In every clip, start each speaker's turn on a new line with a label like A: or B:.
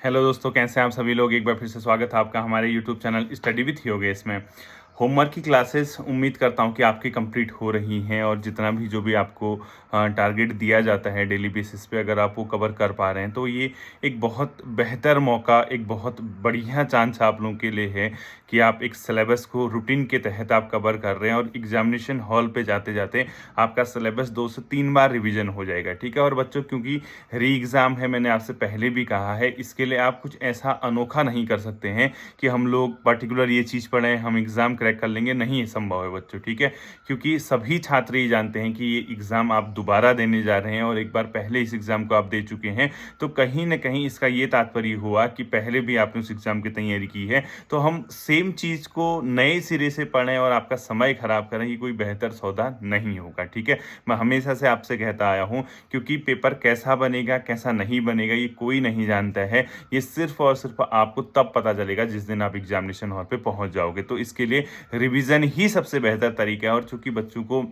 A: Hello दोस्तों, कैसे हैं आप सभी लोग। एक बार फिर से स्वागत है आपका हमारे YouTube channel study with Yogesh में। होमवर्क की क्लासेस उम्मीद करता हूं कि आपकी कंप्लीट हो रही हैं और जितना भी जो भी आपको टारगेट दिया जाता है डेली बेसिस पे, अगर आप वो कवर कर पा रहे हैं तो ये एक बहुत बेहतर मौका, एक बहुत बढ़िया चांस आप लोगों के लिए है कि आप एक सिलेबस को रूटीन के तहत आप कवर कर रहे हैं और एग्जामिनेशन हॉल पे जाते जाते आपका सिलेबस 2 से 3 बार रिवीजन हो जाएगा। ठीक है। और बच्चों, क्योंकि री एग्ज़ाम है, मैंने आपसे पहले भी कहा है, इसके लिए आप कुछ ऐसा अनोखा नहीं कर सकते हैं कि हम लोग पर्टिकुलर ये चीज़ पढ़ें, हम एग्ज़ाम क्रैक कर लेंगे। नहीं, ये संभव है बच्चों। ठीक है। क्योंकि सभी छात्र ये जानते हैं कि ये एग्ज़ाम आप दोबारा देने जा रहे हैं और एक बार पहले इस एग्ज़ाम को आप दे चुके हैं, तो कहीं ना कहीं इसका ये तात्पर्य हुआ कि पहले भी आपने उस एग्ज़ाम की तैयारी की है। तो हम सेम चीज़ को नए सिरे से पढ़ें और आपका समय खराब करें, ये कोई बेहतर सौदा नहीं होगा। ठीक है। मैं हमेशा से आपसे कहता आया हूँ, क्योंकि पेपर कैसा बनेगा कैसा नहीं बनेगा ये कोई नहीं जानता है। ये सिर्फ और सिर्फ आपको तब पता चलेगा जिस दिन आप एग्जामिनेशन हॉल पे पहुंच जाओगे। तो इसके लिए रिवीजन ही सबसे बेहतर तरीका है। और चूंकि बच्चों को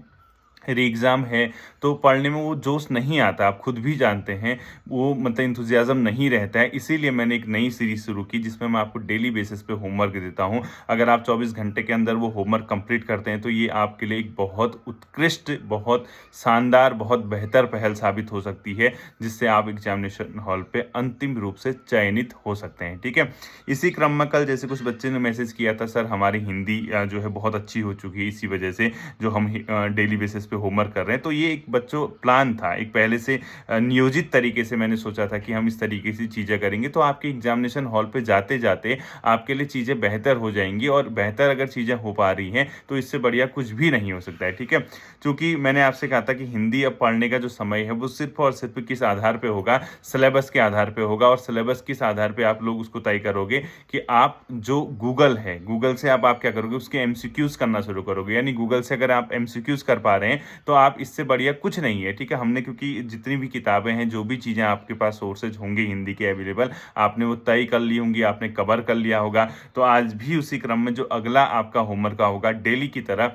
A: री एग्ज़ाम है तो पढ़ने में वो जोश नहीं आता, आप खुद भी जानते हैं, वो मतलब इंथुजियाज़म नहीं रहता है। इसीलिए मैंने एक नई सीरीज़ शुरू की जिसमें मैं आपको डेली बेसिस पे होमवर्क देता हूँ। अगर आप 24 घंटे के अंदर वो होमवर्क कंप्लीट करते हैं तो ये आपके लिए एक बहुत उत्कृष्ट, बहुत शानदार, बहुत बेहतर पहल साबित हो सकती है, जिससे आप एग्जामिनेशन हॉल पे अंतिम रूप से चयनित हो सकते हैं। ठीक है। इसी क्रम में कल जैसे कुछ बच्चे ने मैसेज किया था, सर हमारी हिंदी जो है बहुत अच्छी हो चुकी है इसी वजह से, जो हम डेली बेसिस पे होमवर्क कर रहे हैं। तो ये एक बच्चों प्लान था, एक पहले से नियोजित तरीके से मैंने सोचा था कि हम इस तरीके से चीज़ें करेंगे तो आपके एग्जामिनेशन हॉल पे जाते जाते आपके लिए चीज़ें बेहतर हो जाएंगी। और बेहतर अगर चीज़ें हो पा रही हैं तो इससे बढ़िया कुछ भी नहीं हो सकता है। ठीक है। क्योंकि मैंने आपसे कहा था कि हिंदी अब पढ़ने का जो समय है वो सिर्फ और सिर्फ किस आधार पे होगा, सिलेबस के आधार पे होगा। और सिलेबस किस आधार पे आप लोग उसको तय करोगे कि आप जो गूगल है, गूगल से आप क्या करोगे, उसके एमसीक्यूज करना शुरू करोगे। यानी गूगल से अगर आप एमसीक्यूज कर पा रहे हैं तो आप इससे बढ़िया कुछ नहीं है। ठीक है। हमने, क्योंकि जितनी भी किताबें हैं, जो भी चीज़ें आपके पास सोर्सेज होंगे हिंदी के अवेलेबल, आपने वो तय कर ली होंगी, आपने कवर कर लिया होगा। तो आज भी उसी क्रम में जो अगला आपका होमवर्क का होगा डेली की तरह,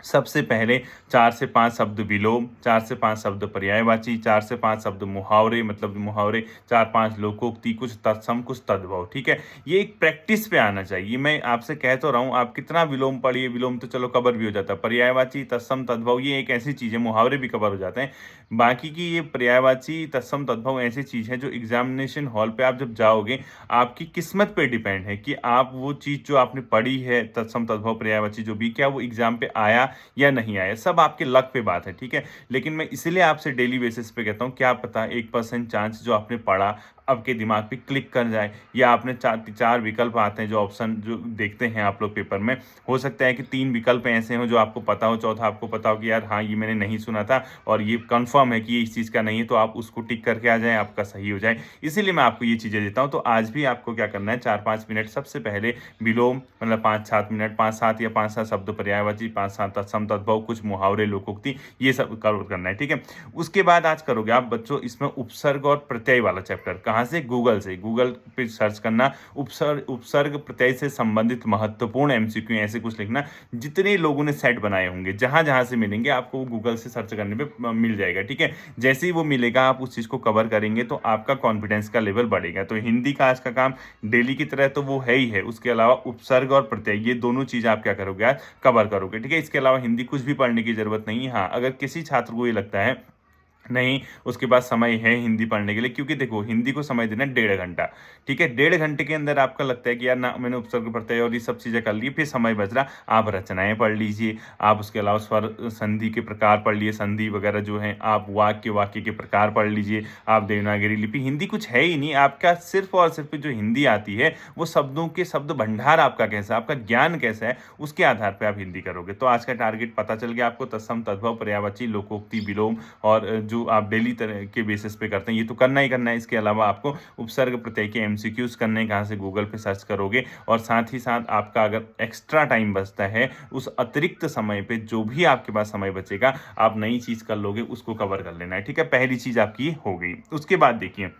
A: सबसे पहले 4 से 5 शब्द विलोम, 4 से 5 शब्द पर्यायवाची, 4 से 5 शब्द मुहावरे, मतलब मुहावरे, 4-5 लोकोक्ति, कुछ तत्सम कुछ तद्भव। ठीक है। ये एक प्रैक्टिस पे आना चाहिए। मैं आपसे कह तो रहा हूँ, आप कितना विलोम पढ़िए, विलोम तो चलो कवर भी हो जाता है, पर्यायवाची तत्सम तद्भव ये एक ऐसी चीज़ है, मुहावरे भी कवर हो जाते हैं। बाकी की ये पर्यायवाची तत्सम तद्भव ऐसी चीज़ है जो एग्जामिनेशन हॉल पे आप जब जाओगे, आपकी किस्मत पे डिपेंड है कि आप वो चीज़ जो आपने पढ़ी है, तत्सम तद्भव पर्यायवाची जो भी, क्या वो एग्जाम पे आया या नहीं आया। सब आपके लक पे बात है। ठीक है। लेकिन मैं इसलिए आपसे डेली बेसिस पे कहता हूँ, क्या पता 1% चांस जो आपने पढ़ा आपके दिमाग पे क्लिक कर जाए, या आपने चार विकल्प आते हैं जो ऑप्शन जो देखते हैं आप लोग पेपर में, हो सकता है कि 3 विकल्प ऐसे हो जो आपको पता हो, चौथा आपको पता हो कि यार हाँ ये मैंने नहीं सुना था और ये कंफर्म है कि ये इस चीज़ का नहीं है, तो आप उसको टिक करके आ जाए, आपका सही हो जाए। इसीलिए मैं आपको ये चीज़ें देता हूँ। तो आज भी आपको क्या करना है, 4-5 मिनट सबसे पहले विलोम, मतलब 5-7 मिनट, 5-7 या 5-7 शब्द पर्यायवाची, 5-7 तत्सम तद्भव, कुछ मुहावरे लोकोक्ति, ये सब कवर करना है। ठीक है। उसके बाद आज करोगे आप बच्चों इसमें उपसर्ग और प्रत्यय वाला चैप्टर। कहाँ से? गूगल से। गूगल पे सर्च करना, उपसर्ग प्रत्यय से संबंधित महत्वपूर्ण एमसीक्यू ऐसे कुछ लिखना। जितने लोगों ने सेट बनाए होंगे, जहां जहां से मिलेंगे आपको, गूगल से सर्च करने पे मिल जाएगा। ठीक है। जैसे ही वो मिलेगा आप उस चीज को कवर करेंगे तो आपका कॉन्फिडेंस का लेवल बढ़ेगा। तो हिंदी का आज का काम डेली की तरह तो वो है ही है, उसके अलावा उपसर्ग और प्रत्यय, ये दोनों चीज आप क्या करोगे, आज कवर करोगे। ठीक है। इसके अलावा हिंदी कुछ भी पढ़ने की जरूरत नहीं है। हाँ, अगर किसी छात्र को ये लगता है नहीं उसके पास समय है हिंदी पढ़ने के लिए, क्योंकि देखो हिंदी को समय देना 1.5 घंटा। ठीक है। 1.5 घंटे के अंदर आपका लगता है कि यार ना, मैंने उपसर्ग प्रत्यय और ये सब चीज़ें कर ली, फिर समय बच रहा, आप रचनाएं पढ़ लीजिए, आप उसके अलावा स्वर संधि के प्रकार पढ़ लिए, संधि वगैरह जो है, आप वाक्य के प्रकार पढ़ लीजिए, आप देवनागरी लिपि। हिंदी कुछ है ही नहीं आपका, सिर्फ और सिर्फ जो हिंदी आती है वो शब्दों के शब्द भंडार आपका कैसा है, आपका ज्ञान कैसा है, उसके आधार पर आप हिंदी करोगे। तो आज का टारगेट पता चल गया आपको, तत्सम तद्भव पर्यायवाची लोकोक्ति विलोम, और जो आप डेली तरह के बेसिस पे करते हैं ये तो करना ही करना है। इसके अलावा आपको उपसर्ग प्रत्यय के एमसीक्यूज करने हैं, कहाँ से? गूगल पे सर्च करोगे। और साथ ही साथ आपका अगर एक्स्ट्रा टाइम बचता है, उस अतिरिक्त समय पे जो भी आपके पास समय बचेगा, आप नई चीज कर लोगे, उसको कवर कर लेना है। ठीक है। पहली चीज आपकी हो गई। उसके बाद देखिए,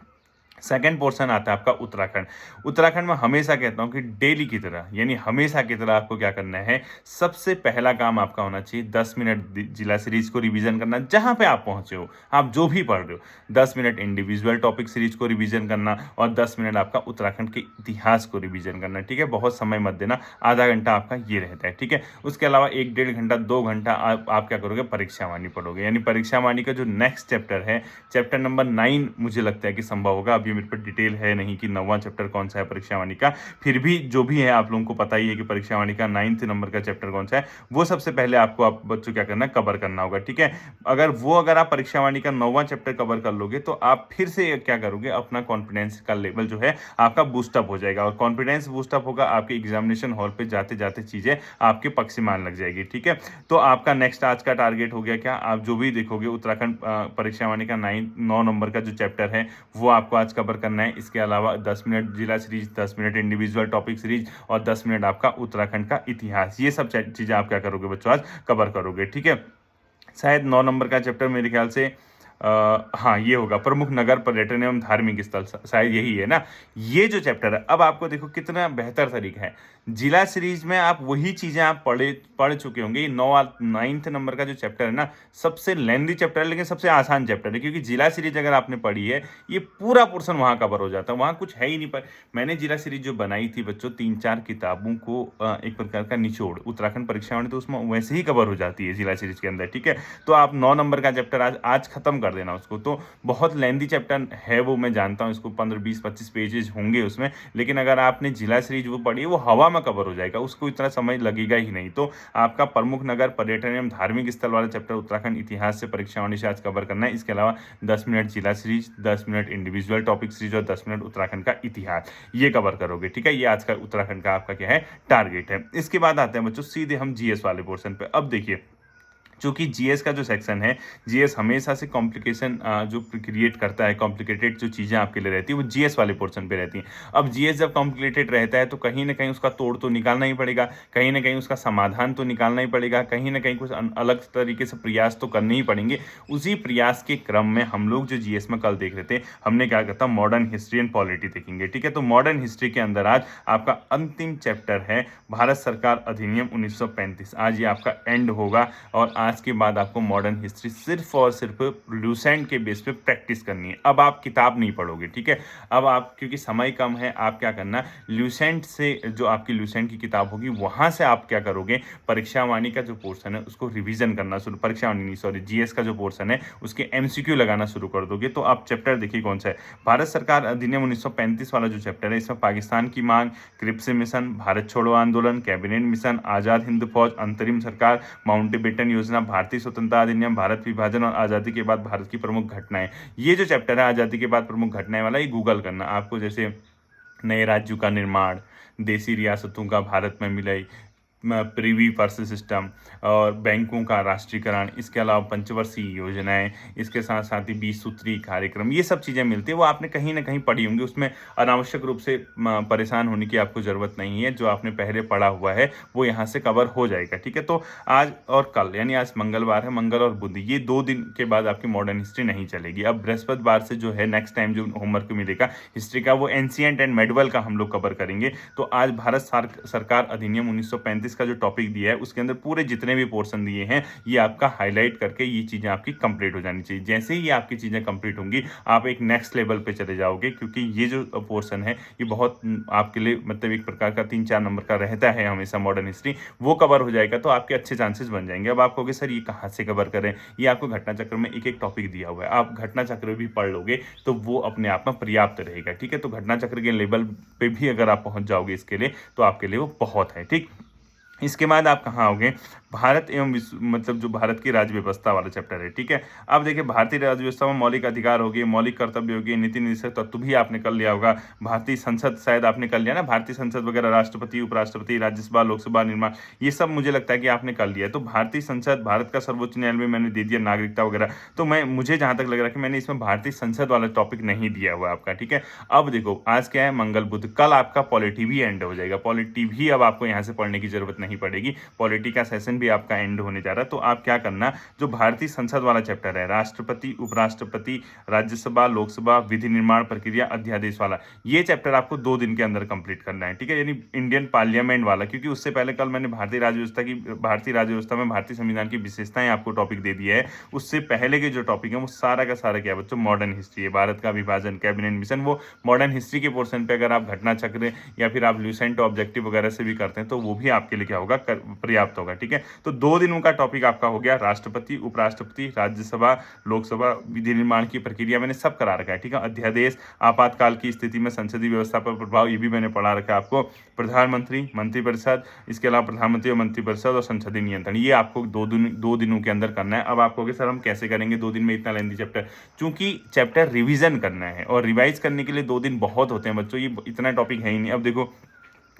A: सेकंड पोर्शन आता है आपका उत्तराखंड। उत्तराखंड में हमेशा कहता हूँ कि डेली की तरह यानी हमेशा की तरह आपको क्या करना है, सबसे पहला काम आपका होना चाहिए 10 मिनट जिला सीरीज को रिवीजन करना। जहाँ पे आप पहुंचे हो, आप जो भी पढ़ रहे हो, 10 मिनट इंडिविजुअल टॉपिक सीरीज को रिवीजन करना और 10 मिनट आपका उत्तराखंड के इतिहास को रिवीजन करना। ठीक है, बहुत समय मत देना, आधा घंटा आपका ये रहता है। ठीक है, उसके अलावा 1-1.5 घंटा 2 घंटा आप क्या करोगे, परीक्षा वाणी पढ़ोगे। यानी परीक्षा वाणी का जो नेक्स्ट चैप्टर है, चैप्टर नंबर 9 मुझे लगता है कि संभव होगा। अभी मेरे पर डिटेल है नहीं कि 9वां चैप्टर कौन सा है परीक्षा वाणी का, फिर भी जो भी है आप लोगों को पता ही है कि परीक्षा वाणी का 9th नंबर का चैप्टर कौन सा है, वो सबसे पहले आपको आप बच्चों क्या करना है, कवर करना होगा। ठीक है, अगर आप परीक्षा वाणी का 9वां चैप्टर कवर कर लोगे तो आप फिर से क्या करोगे, अपना कॉन्फिडेंस का लेवल जो है आपका बूस्टअप हो जाएगा, और कॉन्फिडेंस बूस्टअप होगा, आपके एग्जामिनेशन हॉल पे जाते जाते चीजें आपके पक्ष में आने लग जाएगी। ठीक है, तो आपका नेक्स्ट आज का टारगेट हो गया क्या, आप जो भी देखोगे उत्तराखंड परीक्षा वाणी का 9 नंबर का जो चैप्टर है वो आपको आज कवर करना है। इसके अलावा 10 मिनट जिला series, 10 minute individual topic series और 10 मिनट आपका उत्तराखंड का इतिहास, ये सब चीजें आप क्या करोगे बच्चों, आज कवर करोगे। ठीक है, शायद 9 नंबर का चैप्टर मेरे ख्याल से हाँ ये होगा, प्रमुख नगर पर्यटन एवं धार्मिक स्थल, शायद यही है ना। ये जो चैप्टर है, अब आपको देखो कितना बेहतर तरीका है, जिला सीरीज में आप वही चीजें आप पढ़ चुके होंगे। ये 9th नंबर का जो चैप्टर है ना, सबसे लेंथी चैप्टर है लेकिन सबसे आसान चैप्टर है, क्योंकि जिला सीरीज अगर आपने पढ़ी है, ये पूरा पोर्शन वहां कवर हो जाता है, वहां कुछ है ही नहीं। पर मैंने जिला सीरीज जो बनाई थी बच्चों, 3-4 किताबों को एक प्रकार का निचोड़, उत्तराखंड परीक्षा वाणी तो उसमें वैसे ही कवर हो जाती है जिला सीरीज के अंदर। ठीक है, तो आप 9 नंबर का चैप्टर आज खत्म कर देना उसको। तो बहुत लेंथी चैप्टर है वो, मैं जानता हूँ, इसको 15-20-25 पेजेस होंगे उसमें, लेकिन अगर आपने जिला सीरीज वो पढ़ी है, वो हवा में कवर हो जाएगा, उसको इतना समय लगेगा ही नहीं। तो आपका प्रमुख नगर पर्यटन एवं धार्मिक स्थल वाला चैप्टर उत्तराखंड इतिहास से परीक्षा वाणी से आज कवर करना है। इसके अलावा 10 मिनट जिला series, 10 minute individual topic series और 10 मिनट उत्तराखंड का इतिहास, ये कवर करोगे। ठीक है, ये आज का उत्तराखंड का आपका क्या है, टारगेट है। इसके बाद आते हैं बच्चों सीधे हम जीएस वाले पोर्शन पे। अब देखिए, चूंकि जीएस का जो सेक्शन है, जीएस हमेशा से कॉम्प्लिकेशन जो क्रिएट करता है, कॉम्प्लिकेटेड जो चीज़ें आपके लिए रहती है वो जीएस वाले पोर्शन पे रहती हैं। अब जीएस जब कॉम्प्लिकेटेड रहता है तो कहीं ना कहीं उसका तोड़ तो निकालना ही पड़ेगा, कहीं ना कहीं उसका समाधान तो निकालना ही पड़ेगा, कहीं ना कहीं कुछ अलग तरीके से प्रयास तो करने ही पड़ेंगे। उसी प्रयास के क्रम में हम लोग जो जीएस में कल देख रहे थे, हमने क्या कहता मॉडर्न हिस्ट्री एंड पॉलिटी देखेंगे। ठीक है, तो मॉडर्न हिस्ट्री के अंदर आज आपका अंतिम चैप्टर है भारत सरकार अधिनियम 1935। आज ये आपका एंड होगा और आज के बाद आपको मॉडर्न हिस्ट्री सिर्फ और सिर्फ लूसेंट के बेस पे प्रैक्टिस करनी है। अब आप किताब नहीं पढ़ोगे। ठीक है, अब आप, क्योंकि समय कम है, आप क्या करना, लूसेंट से जो आपकी लूसेंट की किताब होगी वहां से आप क्या करोगे, परीक्षा वाणी का जो पोर्शन है उसको रिवीजन करना शुरू, परीक्षा वाणी नहीं सॉरी जीएस का जो पोर्शन है उसके एमसीक्यू लगाना शुरू कर दोगे। तो आप चैप्टर देखिए कौन सा है, भारत सरकार अधिनियम 1935 वाला जो चैप्टर है, इसमें पाकिस्तान की मांग, क्रिप्स मिशन, भारत छोड़ो आंदोलन, कैबिनेट मिशन, आजाद हिंद फौज, अंतरिम सरकार, माउंटबेटन योजना, भारतीय स्वतंत्रता अधिनियम, भारत विभाजन और आजादी के बाद भारत की प्रमुख घटनाएं, ये जो चैप्टर है आजादी के बाद प्रमुख घटनाएं वाला, ये गूगल करना आपको। जैसे नए राज्यों का निर्माण, देसी रियासतों का भारत में मिलाई, प्रीवी पर्स सिस्टम और बैंकों का राष्ट्रीयकरण, इसके अलावा पंचवर्षीय योजनाएं, इसके साथ साथ ही 20 सूत्री कार्यक्रम, ये सब चीज़ें मिलती है, वो आपने कहीं ना कहीं पढ़ी होंगी। उसमें अनावश्यक रूप से परेशान होने की आपको ज़रूरत नहीं है, जो आपने पहले पढ़ा हुआ है वो यहाँ से कवर हो जाएगा। ठीक है, तो आज और कल यानी आज मंगलवार है, मंगल और बुध, ये 2 दिन के बाद आपकी मॉडर्न हिस्ट्री नहीं चलेगी। अब बृहस्पतिवार से जो है नेक्स्ट टाइम जो होमवर्क मिलेगा हिस्ट्री का, वो एंशिएंट एंड मेडिवल का हम लोग कवर करेंगे। तो आज भारत सरकार अधिनियम 1935 का जो टॉपिक दिया है उसके अंदर पूरे जितने भी पोर्शन दिए हैं ये आपका हाईलाइट करके ये चीजें आपकी कंप्लीट हो जानी चाहिए। जैसे ही ये आपकी चीजें कंप्लीट होंगी आप एक नेक्स्ट लेवल पे चले जाओगे, क्योंकि ये जो पोर्शन है ये बहुत आपके लिए मतलब एक प्रकार का 3-4 नंबर का रहता है हमेशा मॉडर्न हिस्ट्री, वो कवर हो जाएगा तो आपके अच्छे चांसेस बन जाएंगे। अब आप कहोगे सर ये कहाँ से कवर करें, ये आपको घटना चक्र में एक एक टॉपिक दिया हुआ है, आप घटना चक्र भी पढ़ लोगे तो वो अपने आप में पर्याप्त रहेगा। ठीक है, तो घटना चक्र के लेवल पे भी अगर आप पहुंच जाओगे इसके लिए तो आपके लिए वो बहुत है। ठीक, इसके बाद आप कहाँ आओगे, भारत एवं विश्व, मतलब जो भारत की राज्य व्यवस्था वाला चैप्टर है। ठीक है, अब देखिए भारतीय राज्य व्यवस्था में मौलिक अधिकार होगी, मौलिक कर्तव्य होगी, नीति निर्देशक तत्व भी आपने कर लिया होगा, भारतीय संसद शायद आपने कर लिया ना, भारतीय संसद वगैरह, राष्ट्रपति, उपराष्ट्रपति, राज्यसभा, लोकसभा निर्माण, ये सब मुझे लगता है कि आपने कर लिया है। तो भारतीय संसद, भारत का सर्वोच्च न्यायालय में मैंने दे दिया, नागरिकता वगैरह, तो मुझे जहां तक लग रहा है कि मैंने इसमें भारतीय संसद वाला टॉपिक नहीं दिया हुआ आपका। ठीक है, अब देखो आज क्या है, मंगल बुध, कल आपका पॉलिटी भी एंड हो जाएगा, पॉलिटी भी अब आपको यहाँ से पढ़ने की जरूरत नहीं पड़ेगी, पॉलिटी का सेशन भी भी आपका एंड होने जा रहा है। तो आप क्या करना, जो भारतीय संसद वाला चैप्टर है, राष्ट्रपति, उपराष्ट्रपति, राज्यसभा, लोकसभा, विधि निर्माण प्रक्रिया, अध्यादेश वाला, ये चैप्टर आपको 2 दिन के अंदर कंप्लीट करना है, ठीक है। यानी इंडियन पार्लियामेंट वाला, क्योंकि उससे पहले कल मैंने भारतीय राज्य व्यवस्था में भारतीय संविधान की विशेषताएं आपको टॉपिक दे दिया है। उससे पहले के जो टॉपिक है वो सारा का सारा क्या है बच्चों, मॉडर्न हिस्ट्री है, भारत का विभाजन, कैबिनेट मिशन, वो मॉडर्न हिस्ट्री के पोर्शन पे अगर आप घटना चक्र या फिर आप ल्यूसेंट ऑब्जेक्टिव वगैरह से भी करते हैं तो वो भी आपके लिए क्या होगा, पर्याप्त होगा, ठीक है। तो 2 दिनों का टॉपिक आपका हो गया, राष्ट्रपति, उपराष्ट्रपति, राज्यसभा, लोकसभा, विधि निर्माण की प्रक्रिया मैंने सब करा रखा है, ठीक है। अध्यादेश, आपातकाल की स्थिति में संसदीय व्यवस्था पर प्रभाव, ये भी मैंने पढ़ा रखा है आपको। प्रधानमंत्री, मंत्रिपरिषद, इसके अलावा प्रधानमंत्री और मंत्रिपरिषद और संसदीय नियंत्रण, ये आपको 2 दिनों के अंदर करना है। अब आप कहोगे सर हम कैसे करेंगे 2 दिन में इतना लेंथी चैप्टर, चूंकि चैप्टर रिवीजन करना है और रिवाइज करने के लिए 2 दिन बहुत होते हैं बच्चों, ये इतना टॉपिक है ही नहीं। अब देखो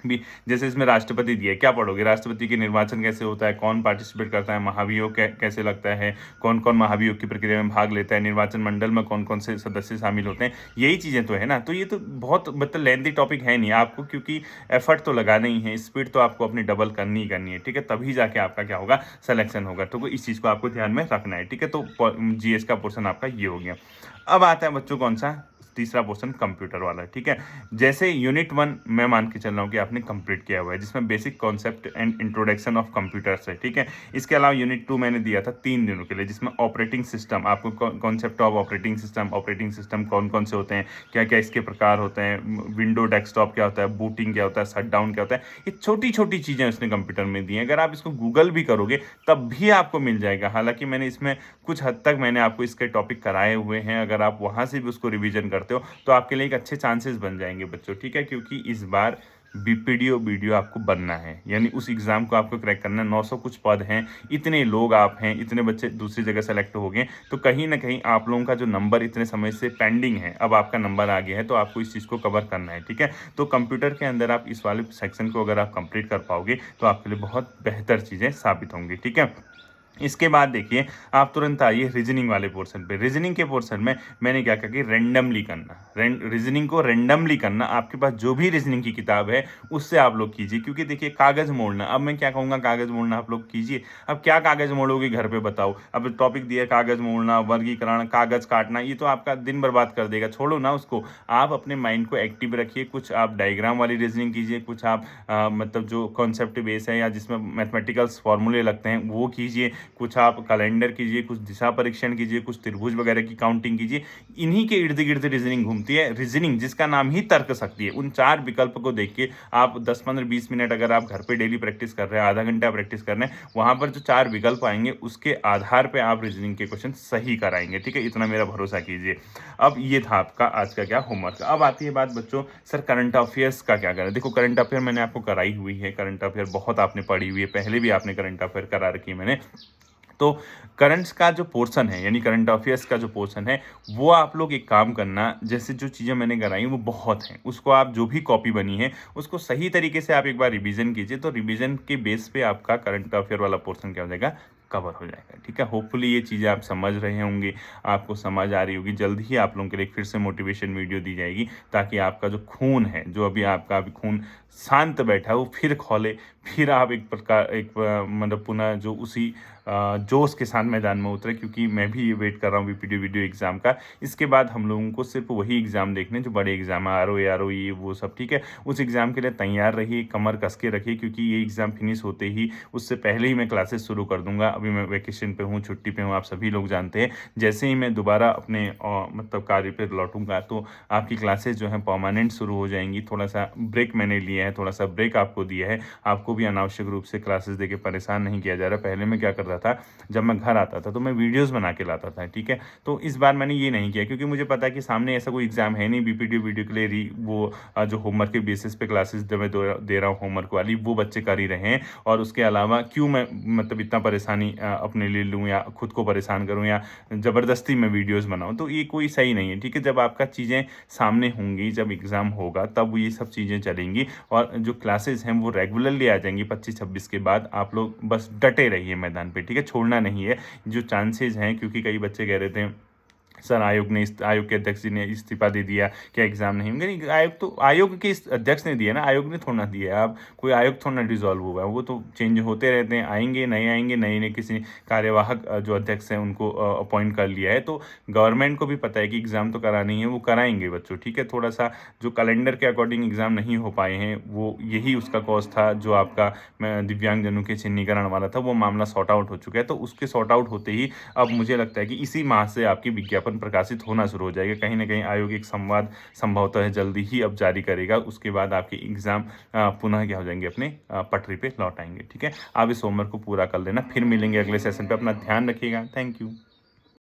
A: भी, जैसे इसमें राष्ट्रपति दिया है, क्या पढ़ोगे, राष्ट्रपति के निर्वाचन कैसे होता है, कौन पार्टिसिपेट करता है, महाभियोग कैसे लगता है, कौन कौन महाभियोग की प्रक्रिया में भाग लेता है, निर्वाचन मंडल में कौन कौन से सदस्य शामिल होते हैं, यही चीज़ें तो है ना। तो ये तो बहुत मतलब लेंथी टॉपिक है नहीं आपको, क्योंकि एफर्ट तो लगाना ही है, स्पीड तो आपको अपनी डबल करनी ही करनी है, ठीक है, तभी जाके आपका क्या होगा, सिलेक्शन होगा। तो इस चीज़ को आपको ध्यान में रखना है, ठीक है। तो जीएस का पोर्शन आपका ये हो गया। अब आता है बच्चों कौन सा, तीसरा पोर्शन कंप्यूटर वाला, ठीक है। जैसे यूनिट 1 मैं मान के चल रहा हूँ कि आपने कंप्लीट किया हुआ है, जिसमें basic concept and introduction of computers है, ठीक है। इसके अलावा यूनिट 2 मैंने दिया था 3 दिनों के लिए, जिसमें ऑपरेटिंग सिस्टम, आपको कॉन्सेप्ट ऑफ ऑपरेटिंग सिस्टम कौन कौन से होते हैं, क्या क्या इसके प्रकार होते हैं, विंडो डेस्कटॉप क्या होता है, बूटिंग क्या होता है, शट डाउन क्या होता है, ये छोटी छोटी चीज़ें उसने कंप्यूटर में दी हैं। अगर आप इसको गूगल भी करोगे तब भी आपको मिल जाएगा। हालांकि मैंने इसमें कुछ हद तक मैंने आपको इसके टॉपिक कराए हुए हैं, अगर आप वहाँ से भी उसको रिविजन करते हो तो आपके लिए एक अच्छे चांसेस बन जाएंगे बच्चों, ठीक है। क्योंकि इस बार बीपीडीओ वीडियो आपको बनना है, यानी उस एग्जाम को आपको क्रैक करना है। 900 कुछ पद हैं, इतने लोग आप हैं, इतने बच्चे दूसरी जगह सेलेक्ट हो गए, तो कहीं ना कहीं आप लोगों का जो नंबर इतने समय से पेंडिंग है, अब आपका नंबर आ गया है, तो आपको इस चीज़ को कवर करना है, ठीक है। तो कंप्यूटर के अंदर आप इस वाले सेक्शन को अगर आप कंप्लीट कर पाओगे तो आपके लिए बहुत बेहतर चीज़ें साबित होंगी, ठीक है। इसके बाद देखिए, आप तुरंत आइए रीजनिंग वाले पोर्शन पे। रीजनिंग के पोर्शन में मैंने क्या कहा कि रेंडमली करना, रीजनिंग को रेंडमली करना। आपके पास जो भी रीजनिंग की किताब है उससे आप लोग कीजिए, क्योंकि देखिए कागज़ मोड़ना, अब मैं क्या कहूँगा, कागज़ मोड़ना आप लोग कीजिए। अब क्या कागज़ मोड़ोगे घर पे बताओ, अब टॉपिक दिया कागज़ मोड़ना, वर्गीकरण, कागज़ काटना, ये तो आपका दिन बर्बाद कर देगा, छोड़ो ना उसको। आप अपने माइंड को एक्टिव रखिए, कुछ आप डायग्राम वाली रीजनिंग कीजिए, कुछ आप मतलब जो कॉन्सेप्ट बेस है या जिसमें मैथमेटिकल्स फॉर्मूले लगते हैं वो कीजिए, कुछ आप कैलेंडर कीजिए, कुछ दिशा परीक्षण कीजिए, कुछ त्रिभुज वगैरह की काउंटिंग कीजिए। इन्हीं के इर्द गिर्द रीजनिंग घूमती है। रीजनिंग जिसका नाम ही तर्क शक्ति है, उन 4 विकल्प को देख के आप 10, 15, 20 मिनट अगर आप घर पे डेली प्रैक्टिस कर रहे हैं, आधा घंटा प्रैक्टिस कर रहे हैं, वहां पर जो 4 विकल्प आएंगे उसके आधार पर आप रीजनिंग के क्वेश्चन सही कराएंगे, ठीक है। इतना मेरा भरोसा कीजिए। अब ये था आपका आज का क्या होमवर्क। अब आती है बात बच्चों, सर करंट अफेयर्स का क्या करें। देखो करंट अफेयर मैंने आपको कराई हुई है, करंट अफेयर बहुत आपने पढ़ी हुई है, पहले भी आपने करंट अफेयर करा रखी है मैंने। तो करंट्स का जो पोर्शन है, यानी करंट अफेयर्स का जो पोर्शन है, वो आप लोग एक काम करना, जैसे जो चीज़ें मैंने कराई वो बहुत हैं, उसको आप जो भी कॉपी बनी है उसको सही तरीके से आप एक बार रिवीजन कीजिए, तो रिवीजन के बेस पे आपका करंट अफेयर वाला पोर्शन क्या हो जाएगा, कवर हो जाएगा, ठीक है। होपफुली ये चीज़ें आप समझ रहे होंगे, आपको समझ आ रही होगी। जल्द ही आप लोगों के लिए फिर से मोटिवेशन वीडियो दी जाएगी, ताकि आपका जो खून है, जो अभी आपका अभी खून शांत बैठा है, वो फिर खोले, फिर आप एक प्रकार मतलब पुनः जो उसी जोश के साथ मैदान में उतरे। क्योंकि मैं भी वेट कर रहा हूँ बीपीडी वीडियो एग्ज़ाम का। इसके बाद हम लोगों को सिर्फ वही एग्ज़ाम देखने जो बड़े एग्ज़ाम है, आर ओ ये वो सब, ठीक है। उस एग्ज़ाम के लिए तैयार रहिए, कमर कस के रखिए, क्योंकि ये एग्ज़ाम फिनिश होते ही, उससे पहले ही मैं क्लासेस शुरू कर दूंगा। अभी मैं वेकेशन पे हूँ, छुट्टी पे हूँ, आप सभी लोग जानते हैं। जैसे ही मैं दोबारा अपने मतलब कार्य पर लौटूंगा तो आपकी क्लासेस जो हैं परमानेंट शुरू हो जाएंगी। थोड़ा सा ब्रेक मैंने लिया है, थोड़ा सा ब्रेक आपको दिया है, आपको भी अनावश्यक रूप से क्लासेस देके परेशान नहीं किया जा रहा। पहले मैं क्या करता था, जब मैं घर आता था तो मैं वीडियोस बना के लाता था, ठीक है। तो इस बार मैंने ये नहीं किया, क्योंकि मुझे पता है कि सामने ऐसा कोई एग्जाम है नहीं बीपीडी वीडियो के लिए वो जो होमवर्क के बेसिस पे क्लासेस मैं दे रहा हूँ होमवर्क वाली, वो बच्चे कर ही रहे हैं। और उसके अलावा क्यों मैं मतलब इतना परेशानी अपने लिए लूँ या खुद को परेशान करूँ या ज़बरदस्ती मैं वीडियोज़ बनाऊँ, तो ये कोई सही नहीं है, ठीक है। जब आपका चीज़ें सामने होंगी, जब एग्ज़ाम होगा, तब ये सब चीज़ें चलेंगी और जो क्लासेस हैं वो रेगुलरली आ जाएंगी 25-26 के बाद। आप लोग बस डटे रहिए मैदान पे, ठीक है, छोड़ना नहीं है। जो चांसेस हैं, क्योंकि कई बच्चे कह रहे थे सर आयोग के अध्यक्ष जी ने इस्तीफा दे दिया, क्या एग्जाम नहीं होंगे? नहीं, आयोग के अध्यक्ष ने दिया ना, आयोग ने थोड़ा ना दिया। अब कोई आयोग थोड़ा ना डिसॉल्व हुआ है, वो तो चेंज होते रहते हैं, आएंगे नहीं आएंगे, नए नए किसी कार्यवाहक जो अध्यक्ष हैं उनको अपॉइंट कर लिया है। तो गवर्नमेंट को भी पता है कि एग्ज़ाम तो करानी है, वो कराएंगे बच्चों, ठीक है। थोड़ा सा जो कैलेंडर के अकॉर्डिंग एग्ज़ाम नहीं हो पाए हैं, वो यही उसका कॉज था। जो आपका दिव्यांगजनों के चिन्हीकरण वाला था, वो मामला सॉर्ट आउट हो चुका है। तो उसके सॉर्ट आउट होते ही अब मुझे लगता है कि इसी माह से आपकी विज्ञापन प्रकाशित होना शुरू हो जाएगा। कहीं ना कहीं आयोग एक संवाद संभवतः जल्दी ही अब जारी करेगा। उसके बाद आपके एग्ज़ाम पुनः क्या हो जाएंगे, अपने पटरी पे लौट आएंगे, ठीक है। आप इस होमवर्क को पूरा कर लेना, फिर मिलेंगे अगले सेशन पे। अपना ध्यान रखिएगा। Thank you.